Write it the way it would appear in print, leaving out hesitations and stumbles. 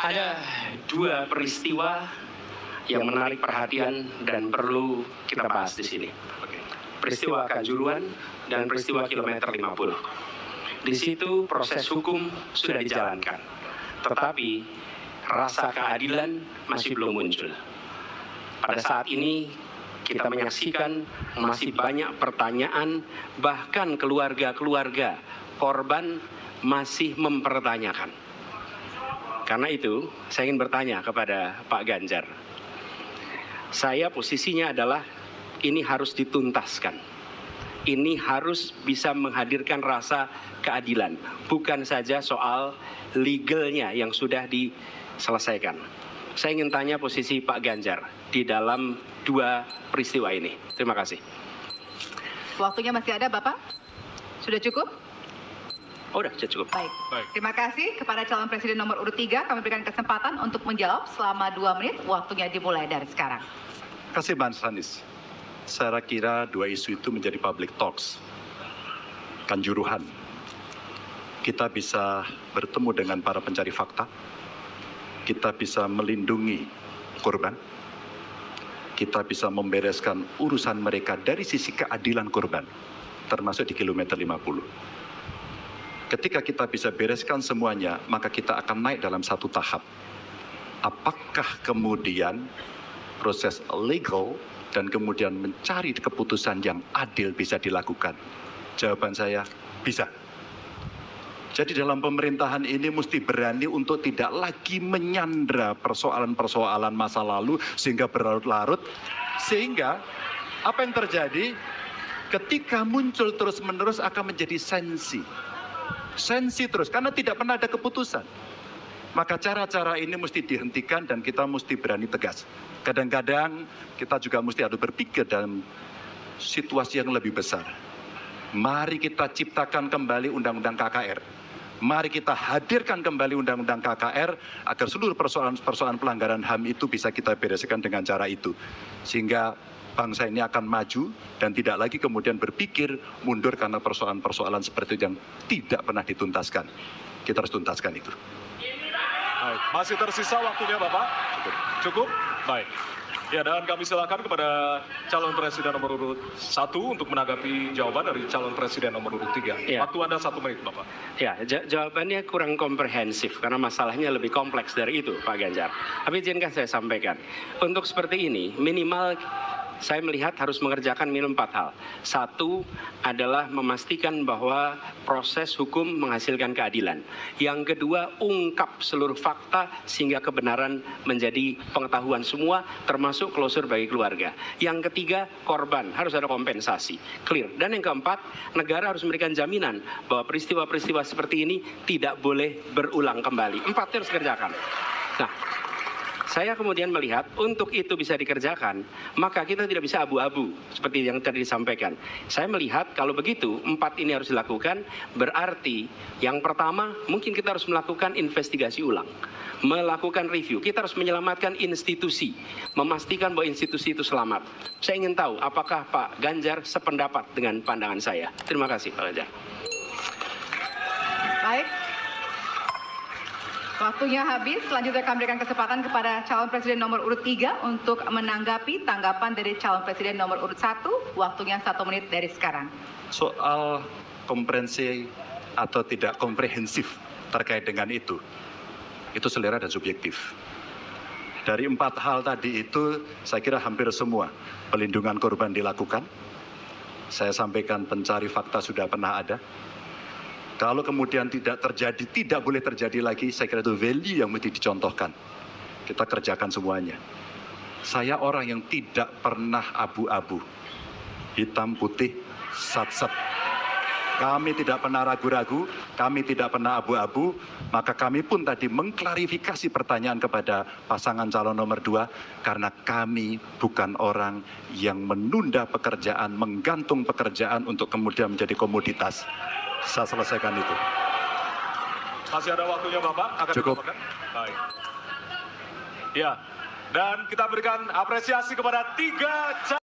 Ada dua peristiwa yang menarik perhatian dan perlu kita bahas di sini. Peristiwa Kanjuruhan dan peristiwa kilometer 50. Di situ proses hukum sudah dijalankan, tetapi rasa keadilan masih belum muncul. Pada saat ini kita menyaksikan masih banyak pertanyaan, bahkan keluarga-keluarga korban masih mempertanyakan. Karena itu, saya ingin bertanya kepada Pak Ganjar. Saya posisinya adalah ini harus dituntaskan. Ini harus bisa menghadirkan rasa keadilan, bukan saja soal legalnya yang sudah diselesaikan. Saya ingin tanya posisi Pak Ganjar di dalam dua peristiwa ini. Terima kasih. Waktunya masih ada, Bapak? Sudah cukup? Oh, udah cukup. Baik. Terima kasih kepada calon presiden nomor urut 3. Kami berikan kesempatan untuk menjawab selama 2 menit. Waktunya dimulai dari sekarang. Terima kasih, Mas Anies. Saya kira dua isu itu menjadi public talks. Kanjuruhan. Kita bisa bertemu dengan para pencari fakta. Kita bisa melindungi korban. Kita bisa membereskan urusan mereka dari sisi keadilan korban, termasuk di kilometer 50. Ketika kita bisa bereskan semuanya, maka kita akan naik dalam satu tahap. Apakah kemudian proses legal dan kemudian mencari keputusan yang adil bisa dilakukan? Jawaban saya, bisa. Jadi dalam pemerintahan ini mesti berani untuk tidak lagi menyandra persoalan-persoalan masa lalu sehingga berlarut-larut. Sehingga apa yang terjadi ketika muncul terus-menerus akan menjadi sensi terus, karena tidak pernah ada keputusan. Maka cara-cara ini mesti dihentikan dan kita mesti berani tegas. Kadang-kadang kita juga mesti harus berpikir dalam situasi yang lebih besar. Mari kita ciptakan kembali Undang-Undang KKR. Mari kita hadirkan kembali Undang-Undang KKR agar seluruh persoalan-persoalan pelanggaran HAM itu bisa kita bereskan dengan cara itu. Sehingga bangsa ini akan maju dan tidak lagi kemudian berpikir mundur karena persoalan-persoalan seperti itu yang tidak pernah dituntaskan. Kita harus tuntaskan itu. Baik. Masih tersisa waktunya, Bapak? Cukup? Baik. Ya, dan kami silakan kepada calon presiden nomor urut 1 untuk menanggapi jawaban dari calon presiden nomor urut 3. Ya. Waktu Anda 1 menit, Bapak. Ya, jawabannya kurang komprehensif karena masalahnya lebih kompleks dari itu, Pak Ganjar. Tapi izinkan saya sampaikan. Untuk seperti ini, minimal saya melihat harus mengerjakan minimum 4 hal. 1 adalah memastikan bahwa proses hukum menghasilkan keadilan. Yang kedua, ungkap seluruh fakta sehingga kebenaran menjadi pengetahuan semua, termasuk closure bagi keluarga. Yang ketiga, korban harus ada kompensasi, clear. Dan yang keempat, negara harus memberikan jaminan bahwa peristiwa-peristiwa seperti ini tidak boleh berulang kembali. 4 harus dikerjakan. Nah, saya kemudian melihat untuk itu bisa dikerjakan, maka kita tidak bisa abu-abu seperti yang tadi disampaikan. Saya melihat kalau begitu 4 ini harus dilakukan, berarti yang pertama mungkin kita harus melakukan investigasi ulang, melakukan review. Kita harus menyelamatkan institusi, memastikan bahwa institusi itu selamat. Saya ingin tahu apakah Pak Ganjar sependapat dengan pandangan saya. Terima kasih, Pak Ganjar. Baik. Waktunya habis. Selanjutnya kami berikan kesempatan kepada calon presiden nomor urut 3 untuk menanggapi tanggapan dari calon presiden nomor urut 1. Waktunya 1 menit dari sekarang. Soal komprehensi atau tidak komprehensif terkait dengan itu selera dan subjektif. Dari 4 hal tadi itu, saya kira hampir semua pelindungan korban dilakukan. Saya sampaikan pencari fakta sudah pernah ada. Kalau kemudian tidak terjadi, tidak boleh terjadi lagi, saya kira itu value yang mesti dicontohkan. Kita kerjakan semuanya. Saya orang yang tidak pernah abu-abu. Hitam, putih, sat-set. Kami tidak pernah ragu-ragu, kami tidak pernah abu-abu, maka kami pun tadi mengklarifikasi pertanyaan kepada pasangan calon nomor 2, karena kami bukan orang yang menunda pekerjaan, menggantung pekerjaan untuk kemudian menjadi komoditas. Saya selesaikan itu. Masih ada waktunya, Bapak? Akan cukup. Baik. Ya, dan kita berikan apresiasi kepada 3